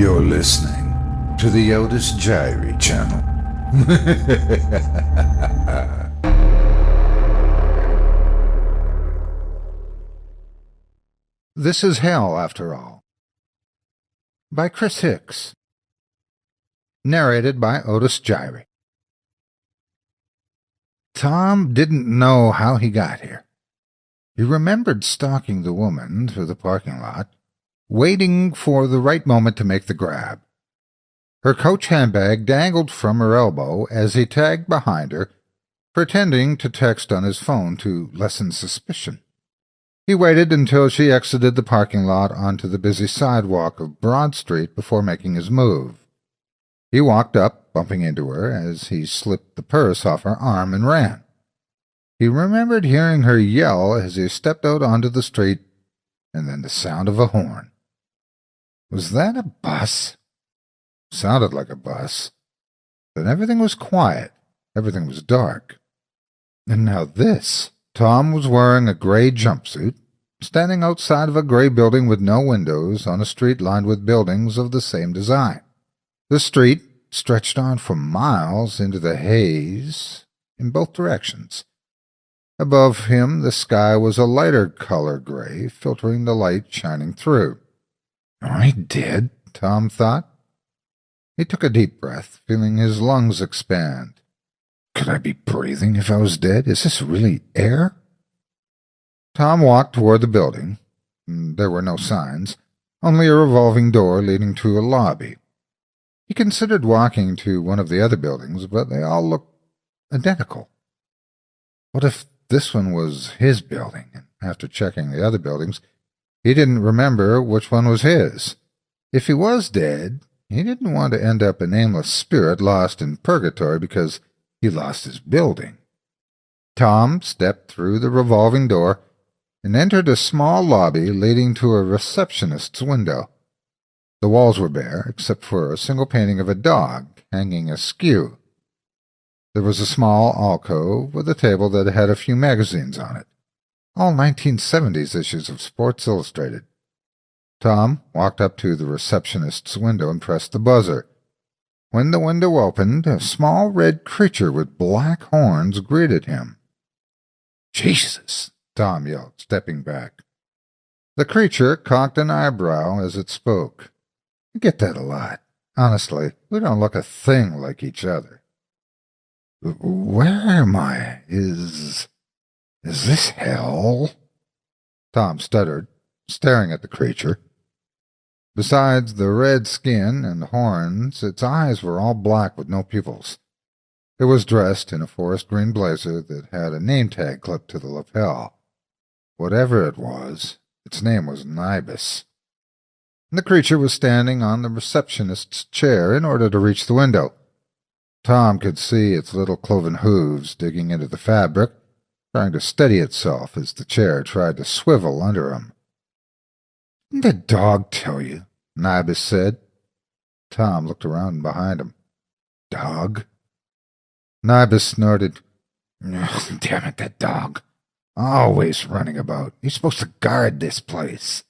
You're listening to the Otis Jiry channel. This is Hell, After All, by Chris Hicks. Narrated by Otis Jiry. Tom didn't know how he got here. He remembered stalking the woman through the parking lot, waiting for the right moment to make the grab. Her coach handbag dangled from her elbow as he tagged behind her, pretending to text on his phone to lessen suspicion. He waited until she exited the parking lot onto the busy sidewalk of Broad Street before making his move. He walked up, bumping into her as he slipped the purse off her arm and ran. He remembered hearing her yell as he stepped out onto the street, and then the sound of a horn. Was that a bus? Sounded like a bus. Then everything was quiet. Everything was dark. And now this. Tom was wearing a gray jumpsuit, standing outside of a gray building with no windows on a street lined with buildings of the same design. The street stretched on for miles into the haze in both directions. Above him, the sky was a lighter color gray, filtering the light shining through. "I did," Tom thought. He took a deep breath, feeling his lungs expand. Could I be breathing if I was dead? Is this really air? Tom walked toward the building. There were no signs, only a revolving door leading to a lobby. He considered walking to one of the other buildings, but they all looked identical. What if this one was his building, and after checking the other buildings, he didn't remember which one was his? If he was dead, he didn't want to end up a nameless spirit lost in purgatory because he lost his building. Tom stepped through the revolving door and entered a small lobby leading to a receptionist's window. The walls were bare, except for a single painting of a dog hanging askew. There was a small alcove with a table that had a few magazines on it, all 1970s issues of Sports Illustrated. Tom walked up to the receptionist's window and pressed the buzzer. When the window opened, a small red creature with black horns greeted him. "Jesus!" Tom yelled, stepping back. The creature cocked an eyebrow as it spoke. "I get that a lot. Honestly, we don't look a thing like each other." "Where am I? Is this hell?" Tom stuttered, staring at the creature. Besides the red skin and horns, its eyes were all black with no pupils. It was dressed in a forest green blazer that had a name tag clipped to the lapel. Whatever it was, its name was Nibus. The creature was standing on the receptionist's chair in order to reach the window. Tom could see its little cloven hooves digging into the fabric, trying to steady itself as the chair tried to swivel under him. "Didn't the dog tell you?" Nibus said. Tom looked around behind him. "Dog?" Nibus snorted. "Damn it, that dog. Always running about. He's supposed to guard this place.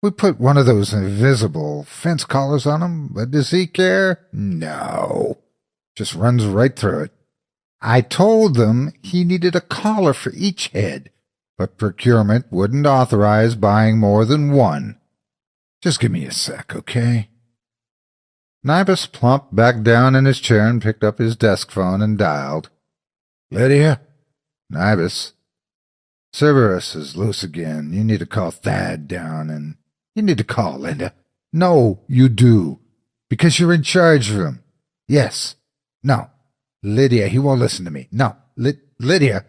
We put one of those invisible fence collars on him, but does he care? No. Just runs right through it. I told them he needed a collar for each head, but procurement wouldn't authorize buying more than one. Just give me a sec, okay?" Nibus plumped back down in his chair and picked up his desk phone and dialed. "Lydia?" "Nibus." "Cerberus is loose again. You need to call Thad down, and you need to call Linda." "No, you do. Because you're in charge of him." "Yes." "No. Lydia, he won't listen to me. No. Lydia.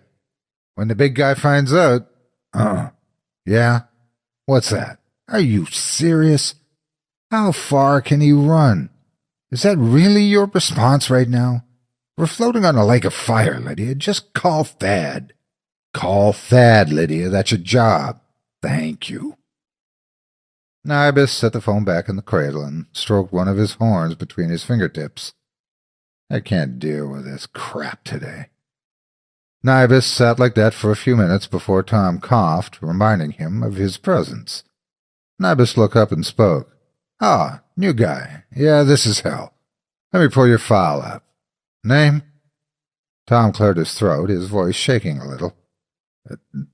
When the big guy finds out." "Yeah? What's that? Are you serious? How far can he run? Is that really your response right now? We're floating on a lake of fire, Lydia. Just call Thad." "Call Thad, Lydia. That's your job." "Thank you." Nibus set the phone back in the cradle and stroked one of his horns between his fingertips. "I can't deal with this crap today." Nibus sat like that for a few minutes before Tom coughed, reminding him of his presence. Nibus looked up and spoke. "Ah, new guy. Yeah, this is hell. Let me pull your file up. Name? Tom cleared his throat, his voice shaking a little.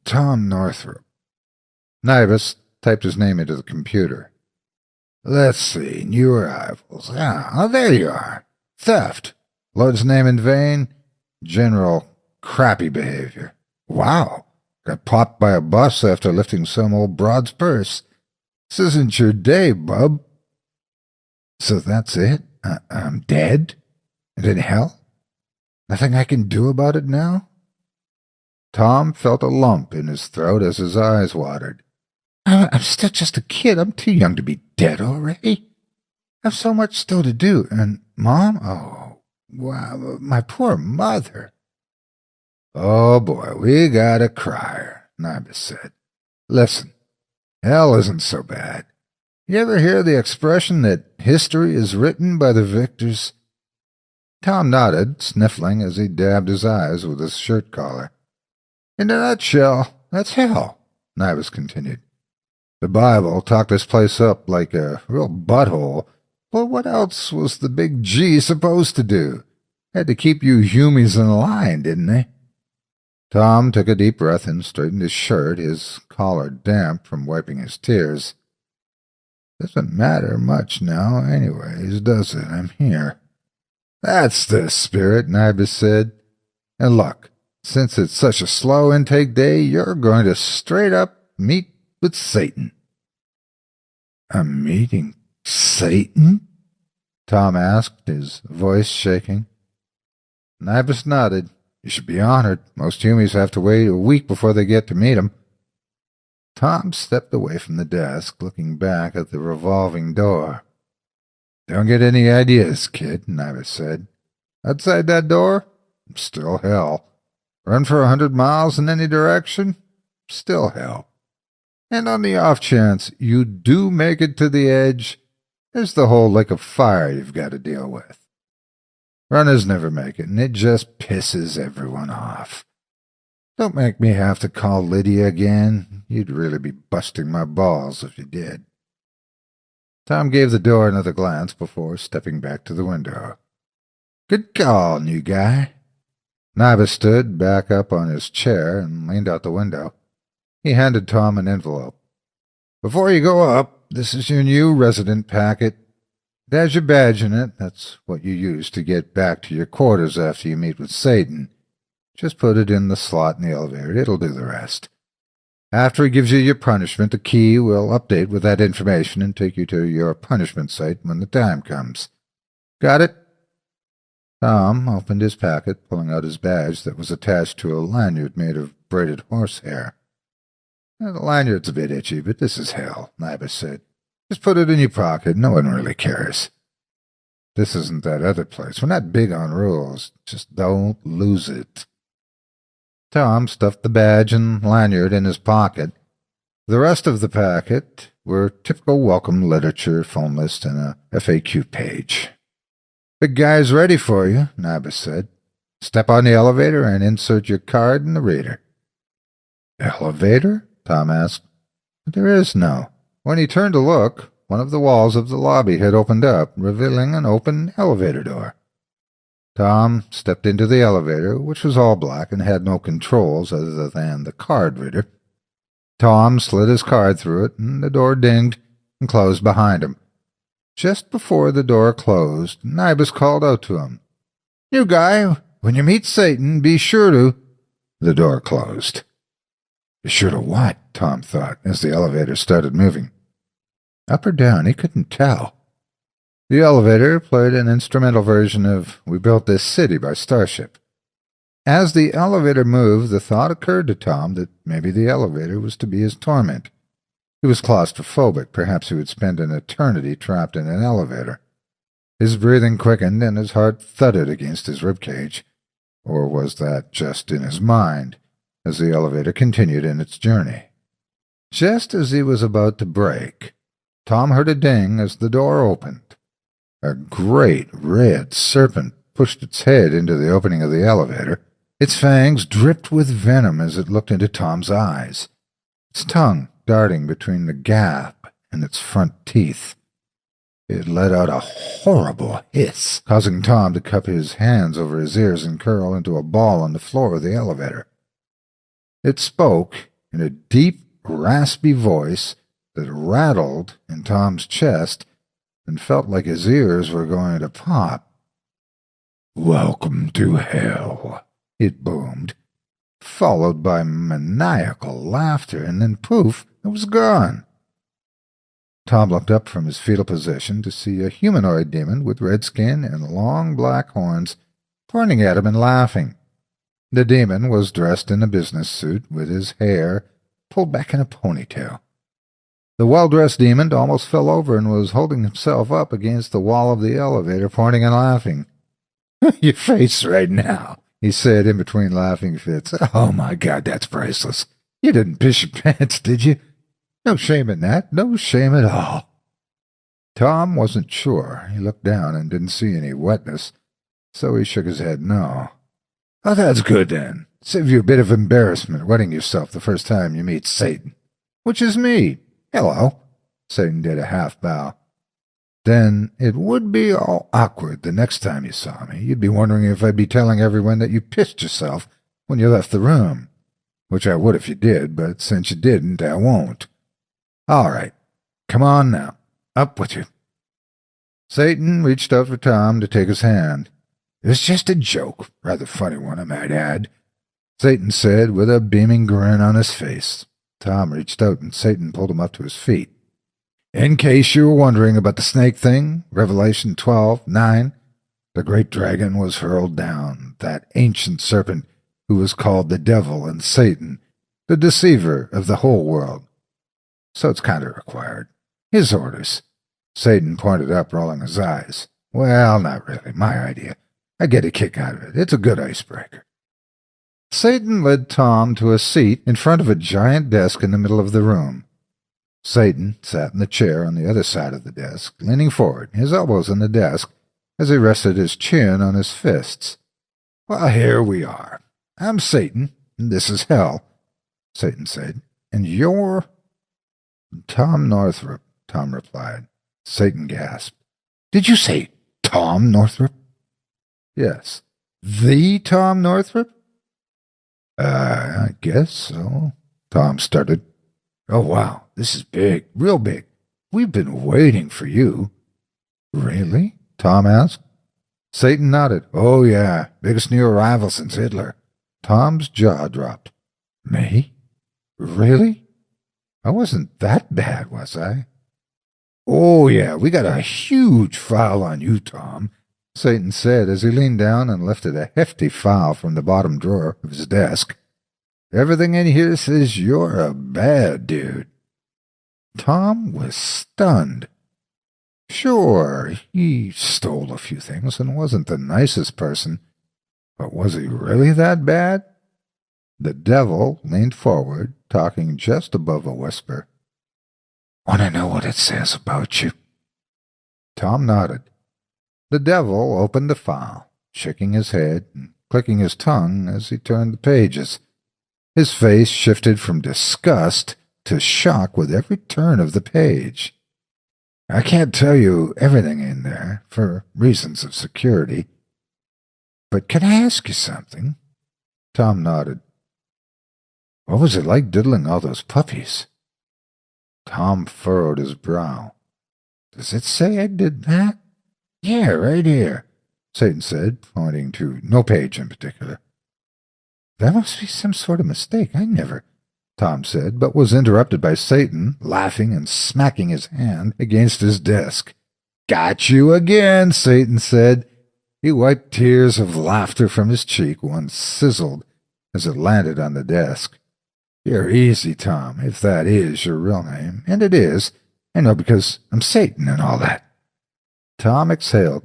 Tom Northrop. Nibus typed his name into the computer. Let's see, new arrivals. Oh, there you are. Theft. Lord's name in vain. General crappy behavior. Wow. Got popped by a bus after lifting some old broad's purse. This isn't your day, bub. So that's it? I'm dead? And in hell? Nothing I can do about it now? Tom felt a lump in his throat as his eyes watered. I'm still just a kid. I'm too young to be dead already. I have so much still to do. And Mom? Oh, wow, my poor mother. Oh, boy, we got a crier, Nibus said. Listen, hell isn't so bad. You ever hear the expression that history is written by the victors? Tom nodded, sniffling as he dabbed his eyes with his shirt collar. In a nutshell, that's hell, Nibus continued. The Bible talked this place up like a real butthole, but what else was the big G supposed to do? Had to keep you humies in line, didn't they? Tom took a deep breath and straightened his shirt, his collar damp from wiping his tears. Doesn't matter much now anyways, does it? I'm here. That's the spirit, Nibus said. And look, since it's such a slow intake day, you're going to straight up meet with Satan. I'm meeting Satan? Tom asked, his voice shaking. Nibus nodded. You should be honored. Most humies have to wait a week before they get to meet him. Tom stepped away from the desk, looking back at the revolving door. Don't get any ideas, kid, Nibus said. Outside that door, still hell. Run for 100 miles in any direction, still hell. And on the off chance you do make it to the edge, there's the whole lake of fire you've got to deal with. Runners never make it, and it just pisses everyone off. Don't make me have to call Lydia again. You'd really be busting my balls if you did. Tom gave the door another glance before stepping back to the window. Good call, new guy. Nibus stood back up on his chair and leaned out the window. He handed Tom an envelope. Before you go up, this is your new resident packet. It has your badge in it. That's what you use to get back to your quarters after you meet with Satan. Just put it in the slot in the elevator. It'll do the rest. After he gives you your punishment, the key will update with that information and take you to your punishment site when the time comes. Got it? Tom opened his packet, pulling out his badge that was attached to a lanyard made of braided horsehair. The lanyard's a bit itchy, but this is hell, Nibus said. Just put it in your pocket. No one really cares. This isn't that other place. We're not big on rules. Just don't lose it. Tom stuffed the badge and lanyard in his pocket. The rest of the packet were typical welcome literature, phone list, and a FAQ page. Big guy's ready for you, Nibus said. Step on the elevator and insert your card in the reader. Elevator? Tom asked. There is no. When he turned to look, one of the walls of the lobby had opened up, revealing an open elevator door. Tom stepped into the elevator, which was all black and had no controls other than the card reader. Tom slid his card through it, and the door dinged and closed behind him. Just before the door closed, Nibus called out to him. You guy, when you meet Satan, be sure to... The door closed. Be sure to what? Tom thought, as the elevator started moving. Up or down, he couldn't tell. The elevator played an instrumental version of We Built This City by Starship. As the elevator moved, the thought occurred to Tom that maybe the elevator was to be his torment. He was claustrophobic. Perhaps he would spend an eternity trapped in an elevator. His breathing quickened and his heart thudded against his ribcage. Or was that just in his mind, as the elevator continued in its journey? Just as he was about to brake, Tom heard a ding as the door opened. A great red serpent pushed its head into the opening of the elevator. Its fangs dripped with venom as it looked into Tom's eyes, its tongue darting between the gap and its front teeth. It let out a horrible hiss, causing Tom to cup his hands over his ears and curl into a ball on the floor of the elevator. It spoke in a deep, raspy voice that rattled in Tom's chest and felt like his ears were going to pop. "Welcome to hell," it boomed, followed by maniacal laughter, and then poof, it was gone. Tom looked up from his fetal position to see a humanoid demon with red skin and long black horns pointing at him and laughing. The demon was dressed in a business suit with his hair pulled back in a ponytail. The well-dressed demon almost fell over and was holding himself up against the wall of the elevator, pointing and laughing. "Your face right now," he said in between laughing fits. "Oh, my God, that's priceless. You didn't piss your pants, did you? No shame in that. No shame at all." Tom wasn't sure. He looked down and didn't see any wetness, so he shook his head no. "Oh, that's good, then. Save you a bit of embarrassment wetting yourself the first time you meet Satan. Which is me. Hello." Satan did a half bow. "Then it would be all awkward the next time you saw me. You'd be wondering if I'd be telling everyone that you pissed yourself when you left the room. Which I would if you did, but since you didn't, I won't. All right. Come on now. Up with you." Satan reached out for Tom to take his hand. "It was just a joke. Rather funny one, I might add," Satan said with a beaming grin on his face. Tom reached out and Satan pulled him up to his feet. "In case you were wondering about the snake thing, Revelation 12:9, the great dragon was hurled down, that ancient serpent who was called the devil and Satan, the deceiver of the whole world. So it's kind of required. His orders." Satan pointed up, rolling his eyes. "Well, not really. My idea. I get a kick out of it. It's a good icebreaker." Satan led Tom to a seat in front of a giant desk in the middle of the room. Satan sat in the chair on the other side of the desk, leaning forward, his elbows on the desk, as he rested his chin on his fists. "Well, here we are. I'm Satan, and this is hell," Satan said. "And you're—" "Tom Northrop," Tom replied. Satan gasped. "Did you say Tom Northrop?" "Yes." "The Tom Northrop?" I guess so," Tom stuttered. "Oh, wow, this is big, real big. We've been waiting for you." "Really?" Tom asked. Satan nodded. "Oh, yeah, biggest new arrival since Hitler." Tom's jaw dropped. "Me? Really? I wasn't that bad, was I?" "Oh, yeah, we got a huge file on you, Tom," Satan said as he leaned down and lifted a hefty file from the bottom drawer of his desk. "Everything in here says you're a bad dude." Tom was stunned. Sure, he stole a few things and wasn't the nicest person, but was he really that bad? The devil leaned forward, talking just above a whisper. "Want to know what it says about you?" Tom nodded. The devil opened the file, shaking his head and clicking his tongue as he turned the pages. His face shifted from disgust to shock with every turn of the page. "I can't tell you everything in there, for reasons of security. But can I ask you something?" Tom nodded. "What was it like diddling all those puppies?" Tom furrowed his brow. "Does it say I did that?" "Yeah, right here," Satan said, pointing to no page in particular. "That must be some sort of mistake. I never—" Tom said, but was interrupted by Satan, laughing and smacking his hand against his desk. "Got you again," Satan said. He wiped tears of laughter from his cheek. One sizzled as it landed on the desk. "You're easy, Tom, if that is your real name. And it is. I know because I'm Satan and all that." Tom exhaled.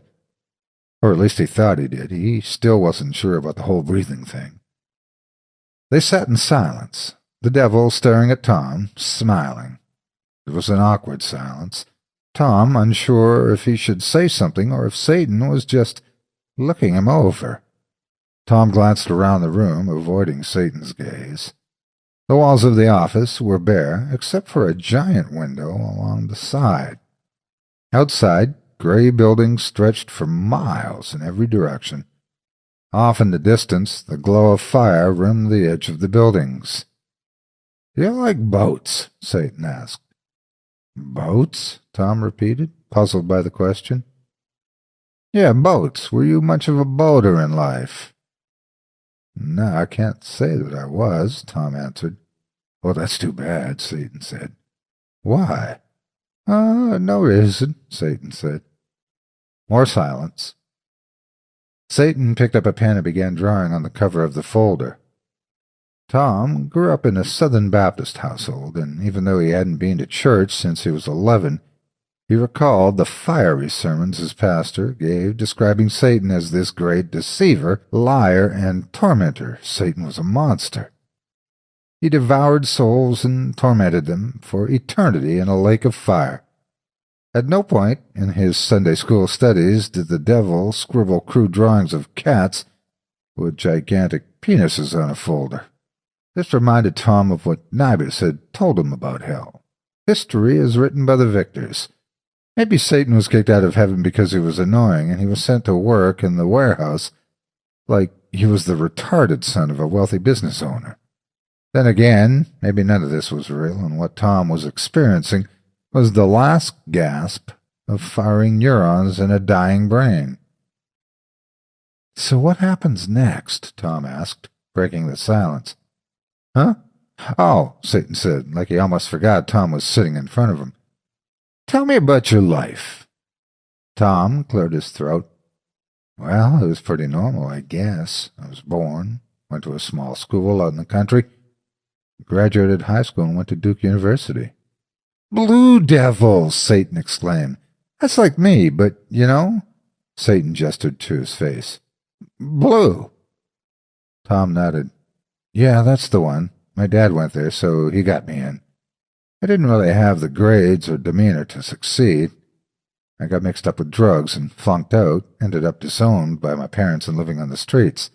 Or at least he thought he did. He still wasn't sure about the whole breathing thing. They sat in silence, the devil staring at Tom, smiling. It was an awkward silence. Tom unsure if he should say something or if Satan was just looking him over. Tom glanced around the room, avoiding Satan's gaze. The walls of the office were bare, except for a giant window along the side. Outside, gray buildings stretched for miles in every direction. Off in the distance, the glow of fire rimmed the edge of the buildings. "You like boats?" Satan asked. "Boats?" Tom repeated, puzzled by the question. "Yeah, boats. Were you much of a boater in life?" "No, I can't say that I was," Tom answered. "Well, that's too bad," Satan said. "Why?" No reason," Satan said. More silence. Satan picked up a pen and began drawing on the cover of the folder. Tom grew up in a Southern Baptist household, and even though he hadn't been to church since he was 11, he recalled the fiery sermons his pastor gave describing Satan as this great deceiver, liar, and tormentor. Satan was a monster. He devoured souls and tormented them for eternity in a lake of fire. At no point in his Sunday school studies did the devil scribble crude drawings of cats with gigantic penises on a folder. This reminded Tom of what Nibus had told him about hell. History is written by the victors. Maybe Satan was kicked out of heaven because he was annoying, and he was sent to work in the warehouse like he was the retarded son of a wealthy business owner. Then again, maybe none of this was real, and what Tom was experiencing was the last gasp of firing neurons in a dying brain. "So what happens next?" Tom asked, breaking the silence. "Huh? Oh," Satan said, like he almost forgot Tom was sitting in front of him. "Tell me about your life." Tom cleared his throat. "Well, it was pretty normal, I guess. I was born, went to a small school out in the country, graduated high school and went to Duke University." "Blue devils!" Satan exclaimed. "That's like me, but, you know—" Satan gestured to his face. "Blue." Tom nodded. "Yeah, that's the one. My dad went there, so he got me in. I didn't really have the grades or demeanor to succeed. I got mixed up with drugs and flunked out, ended up disowned by my parents and living on the streets.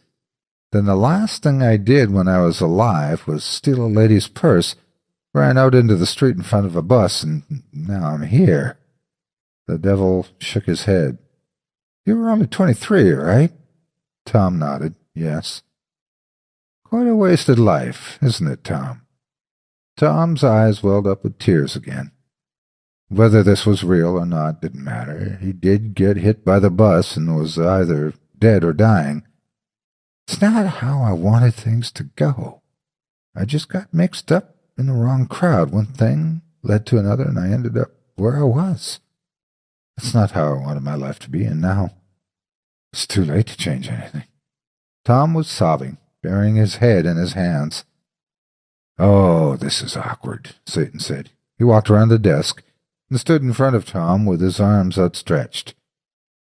Then the last thing I did when I was alive was steal a lady's purse, ran out into the street in front of a bus, and now I'm here." The devil shook his head. "You were only 23, right?" Tom nodded. "Yes." "Quite a wasted life, isn't it, Tom?" Tom's eyes welled up with tears again. Whether this was real or not didn't matter. He did get hit by the bus and was either dead or dying. "It's not how I wanted things to go. I just got mixed up in the wrong crowd. One thing led to another, and I ended up where I was. That's not how I wanted my life to be, and now it's too late to change anything." Tom was sobbing, burying his head in his hands. "Oh, this is awkward," Satan said. He walked around the desk and stood in front of Tom with his arms outstretched.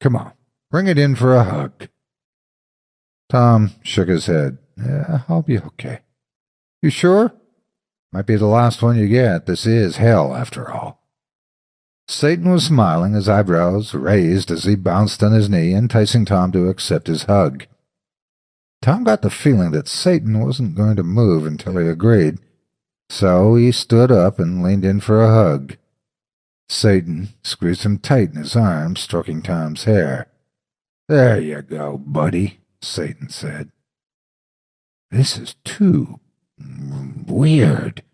"Come on, bring it in for a hug." Tom shook his head. "Yeah, I'll be okay." "You sure?" "Might be the last one you get. This is hell, after all." Satan was smiling, his eyebrows raised as he bounced on his knee, enticing Tom to accept his hug. Tom got the feeling that Satan wasn't going to move until he agreed, so he stood up and leaned in for a hug. Satan squeezed him tight in his arms, stroking Tom's hair. "There you go, buddy," Satan said. "This is too weird,"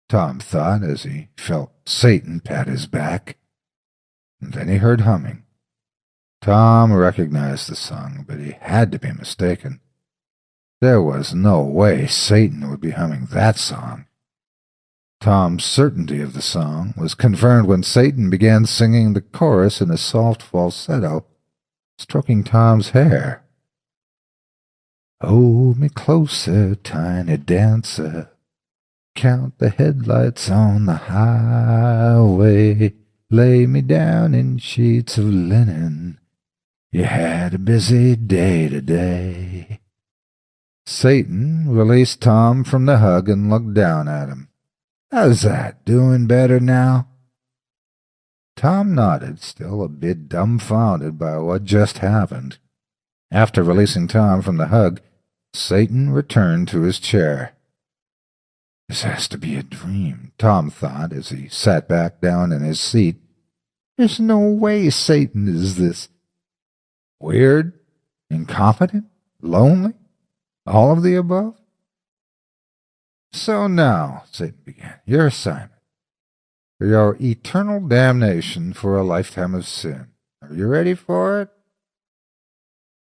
Tom thought as he felt Satan pat his back. And then he heard humming. Tom recognized the song, but he had to be mistaken. There was no way Satan would be humming that song. Tom's certainty of the song was confirmed when Satan began singing the chorus in a soft falsetto, stroking Tom's hair. "Hold me closer, tiny dancer. Count the headlights on the highway. Lay me down in sheets of linen. You had a busy day today." Satan released Tom from the hug and looked down at him. "How's that? Doing better now?" Tom nodded, still a bit dumbfounded by what just happened. After releasing Tom from the hug, Satan returned to his chair. "This has to be a dream," Tom thought as he sat back down in his seat. There's no way Satan is this weird, incompetent, lonely, all of the above. So now, Satan began, your assignment, for your eternal damnation for a lifetime of sin. Are you ready for it?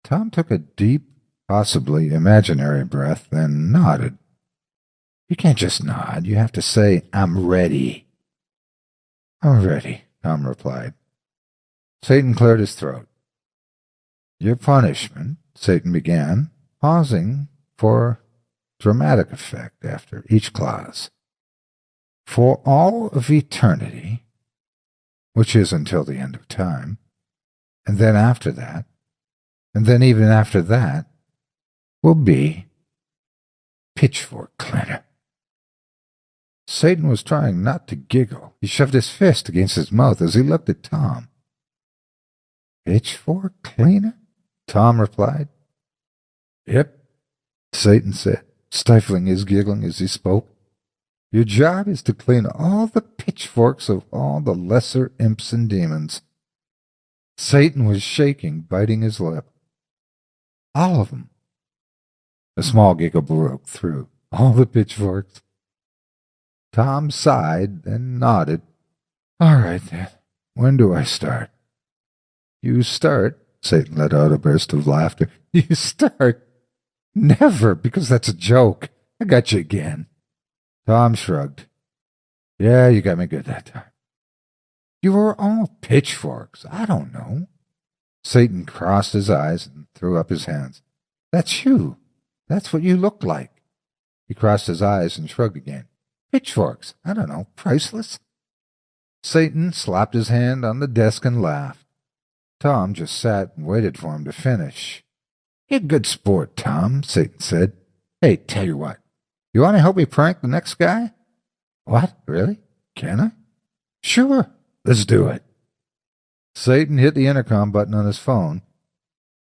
Tom took a deep, possibly imaginary breath, then nodded. You can't just nod. You have to say, I'm ready. I'm ready, Tom replied. Satan cleared his throat. Your punishment, Satan began, pausing for dramatic effect after each clause. For all of eternity, which is until the end of time, and then after that, and then even after that, will be pitchfork cleaner. Satan was trying not to giggle. He shoved his fist against his mouth as he looked at Tom. Pitchfork cleaner? Tom replied. Yep, Satan said, stifling his giggling as he spoke. Your job is to clean all the pitchforks of all the lesser imps and demons. Satan was shaking, biting his lip. All of them. A small giggle broke through. All the pitchforks. Tom sighed, then nodded. All right, then. When do I start? You start, Satan let out a burst of laughter. You start? Never, because that's a joke. I got you again. Tom shrugged. Yeah, you got me good that time. You were all pitchforks. I don't know. Satan crossed his eyes and threw up his hands. That's you. That's what you look like. He crossed his eyes and shrugged again. Pitchforks. I don't know. Priceless? Satan slapped his hand on the desk and laughed. Tom just sat and waited for him to finish. You're a good sport, Tom, Satan said. Hey, tell you what. You want to help me prank the next guy? What? Really? Can I? Sure. Let's do it. Satan hit the intercom button on his phone.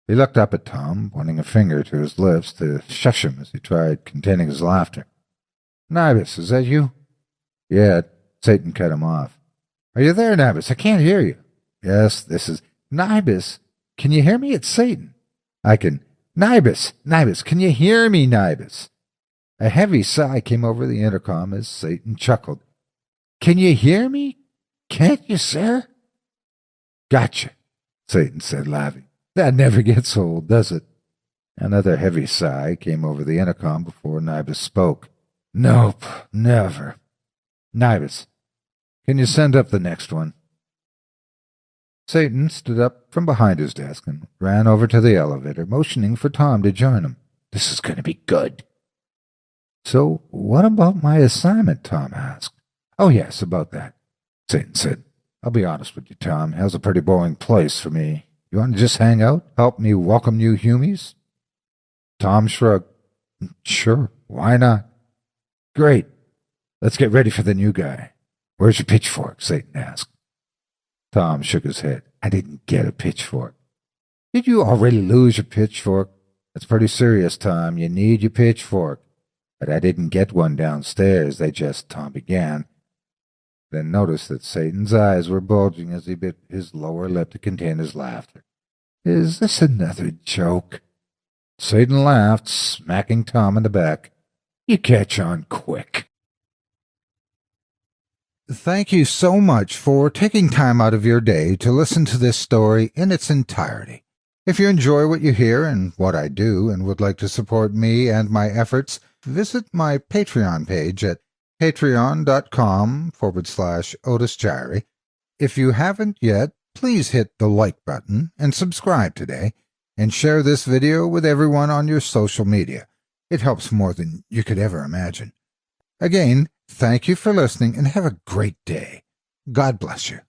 He looked up at Tom, pointing a finger to his lips to shush him as he tried containing his laughter. Nibus, is that you? Yeah, Satan cut him off. Are you there, Nibus? I can't hear you. Yes, this is... Nibus, can you hear me? It's Satan. I can... Nibus, can you hear me, Nibus? A heavy sigh came over the intercom as Satan chuckled. Can you hear me? Can't you, sir? Gotcha, Satan said, laughing. That never gets old, does it? Another heavy sigh came over the intercom before Nibus spoke. Nope, never. Nibus, can you send up the next one? Satan stood up from behind his desk and ran over to the elevator, motioning for Tom to join him. This is going to be good. So what about my assignment, Tom asked. Oh, yes, about that, Satan said. I'll be honest with you, Tom. Hell's a pretty boring place for me. You want to just hang out? Help me welcome new humies? Tom shrugged. Sure, why not? Great. Let's get ready for the new guy. Where's your pitchfork? Satan asked. Tom shook his head. I didn't get a pitchfork. Did you already lose your pitchfork? That's pretty serious, Tom. You need your pitchfork. But I didn't get one downstairs. Tom began. Then noticed that Satan's eyes were bulging as he bit his lower lip to contain his laughter. Is this another joke? Satan laughed, smacking Tom in the back. You catch on quick. Thank you so much for taking time out of your day to listen to this story in its entirety. If you enjoy what you hear and what I do and would like to support me and my efforts, visit my Patreon page at patreon.com/Otis Jiry. If you haven't yet, please hit the like button and subscribe today, and share this video with everyone on your social media. It helps more than you could ever imagine. Again, thank you for listening and have a great day. God bless you.